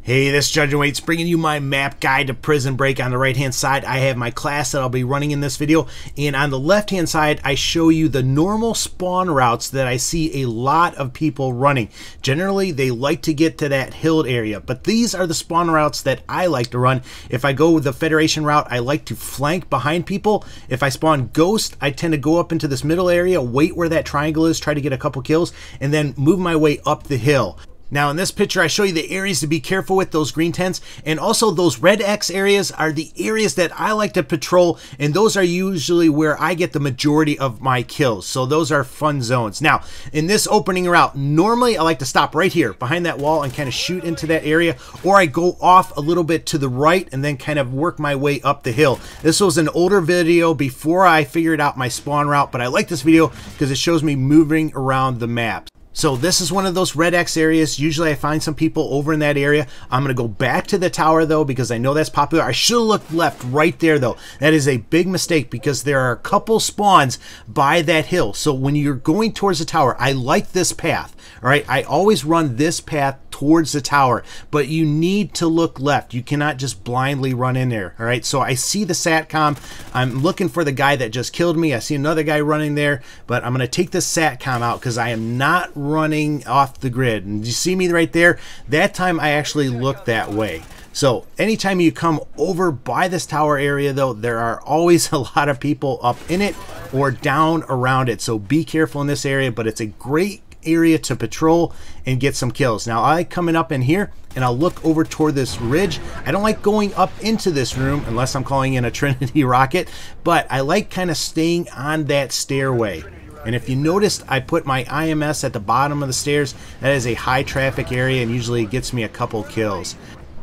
Hey, this is Judging Weights bringing you my map guide to Prison Break. On the right hand side, I have my class that I'll be running in this video, and on the left hand side, I show you the normal spawn routes that I see a lot of people running. Generally, they like to get to that hill area, but these are the spawn routes that I like to run. If I go with the Federation route, I like to flank behind people. If I spawn Ghost, I tend to go up into this middle area, wait where that triangle is, try to get a couple kills, and then move my way up the hill. Now in this picture, I show you the areas to be careful with, those green tents, and also those red X areas are the areas that I like to patrol, and those are usually where I get the majority of my kills. So those are fun zones. Now, in this opening route, normally I like to stop right here behind that wall and kind of shoot into that area, or I go off a little bit to the right and then kind of work my way up the hill. This was an older video before I figured out my spawn route, but I like this video because it shows me moving around the map. So this is one of those red X areas. Usually I find some people over in that area. I'm going to go back to the tower though, because I know that's popular. I should have looked left right there though. That is a big mistake because there are a couple spawns by that hill. So when you're going towards the tower, I like this path. All right, I always run this path towards the tower, but you need to look left. You cannot just blindly run in there. All right, so I see the SATCOM. I'm looking for the guy that just killed me. I see another guy running there, but I'm going to take the SATCOM out because I am not running off the grid. And you see me right there? That time I actually looked that way. So anytime you come over by this tower area though, there are always a lot of people up in it or down around it. So be careful in this area, but it's a great area to patrol and get some kills. Now I coming up in here and I'll look over toward this ridge. I don't like going up into this room unless I'm calling in a Trinity rocket, but I like kind of staying on that stairway. And if you noticed, I put my IMS at the bottom of the stairs. That is a high traffic area and usually gets me a couple kills.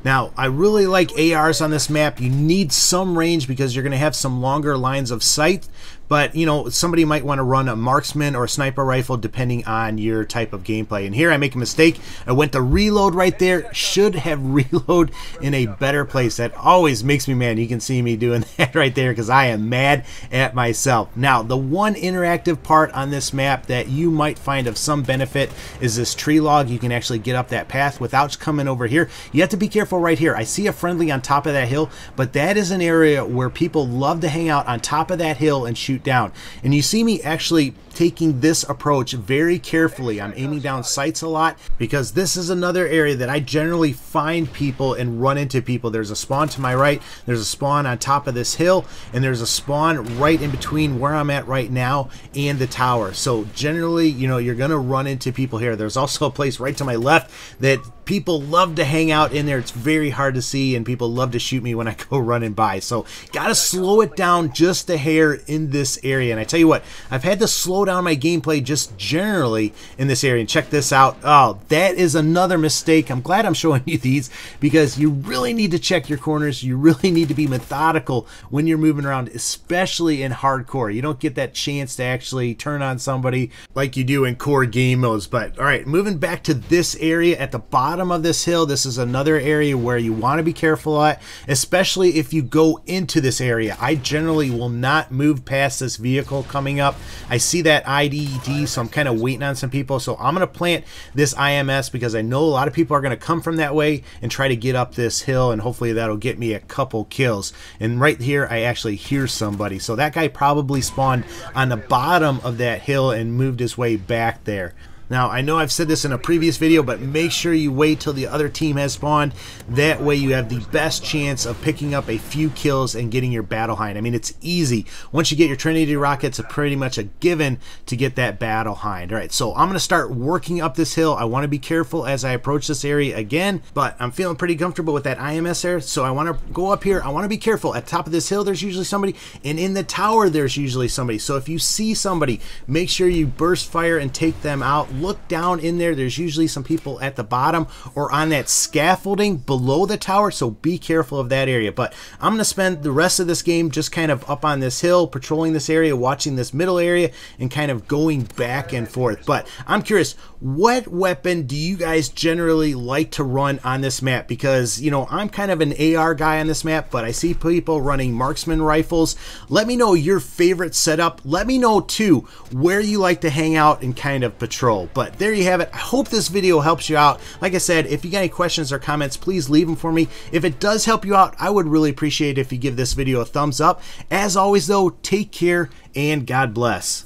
Now, I really like ARs on this map. You need some range because you're going to have some longer lines of sight. But, you know, somebody might want to run a marksman or a sniper rifle depending on your type of gameplay. And here I make a mistake. I went to reload right there. Should have reload in a better place. That always makes me mad. You can see me doing that right there because I am mad at myself. Now, the one interactive part on this map that you might find of some benefit is this tree log. You can actually get up that path without coming over here. You have to be careful right here. I see a friendly on top of that hill, but that is an area where people love to hang out on top of that hill and shoot down. And you see me actually taking this approach very carefully. I'm aiming down sights a lot because this is another area that I generally find people and run into people. There's a spawn to my right, there's a spawn on top of this hill, and there's a spawn right in between where I'm at right now and the tower. So generally, you know, you're gonna run into people here. There's also a place right to my left that people love to hang out in there. It's very hard to see and people love to shoot me when I go running by. So gotta slow it down just a hair in this area. And I tell you what, I've had to slow down my gameplay just generally in this area. And check this out. Oh, that is another mistake. I'm glad I'm showing you these because you really need to check your corners. You really need to be methodical when you're moving around, especially in hardcore. You don't get that chance to actually turn on somebody like you do in core game modes. But all right, moving back to this area at the bottom of this hill, this is another area where you want to be careful at, especially if you go into this area. I generally will not move past this vehicle coming up. I see that IDD, so I'm kind of waiting on some people. So I'm going to plant this IMS because I know a lot of people are going to come from that way and try to get up this hill, and hopefully that'll get me a couple kills. And right here, I actually hear somebody. So that guy probably spawned on the bottom of that hill and moved his way back there. Now, I know I've said this in a previous video, but make sure you wait till the other team has spawned. That way you have the best chance of picking up a few kills and getting your battle hind. I mean, it's easy. Once you get your Trinity rockets, it's pretty much a given to get that battle hind. All right, so I'm going to start working up this hill. I want to be careful as I approach this area again, but I'm feeling pretty comfortable with that IMS there. So I want to go up here. I want to be careful. At the top of this hill, there's usually somebody, and in the tower, there's usually somebody. So if you see somebody, make sure you burst fire and take them out. Look down in there. There's usually some people at the bottom or on that scaffolding below the tower, so be careful of that area. But I'm going to spend the rest of this game just kind of up on this hill, patrolling this area, watching this middle area, and kind of going back and forth. But I'm curious, what weapon do you guys generally like to run on this map? Because, you know, I'm kind of an AR guy on this map, but I see people running marksman rifles. Let me know your favorite setup. Let me know, too, where you like to hang out and kind of patrol. But there you have it. I hope this video helps you out. Like I said, if you got any questions or comments, please leave them for me. If it does help you out, I would really appreciate it if you give this video a thumbs up. As always though, take care and God bless.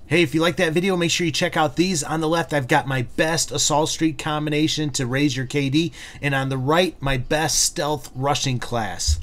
Hey, if you like that video, make sure you check out these. On the left, I've got my best Assault Streak combination to raise your KD, and on the right, my best stealth rushing class.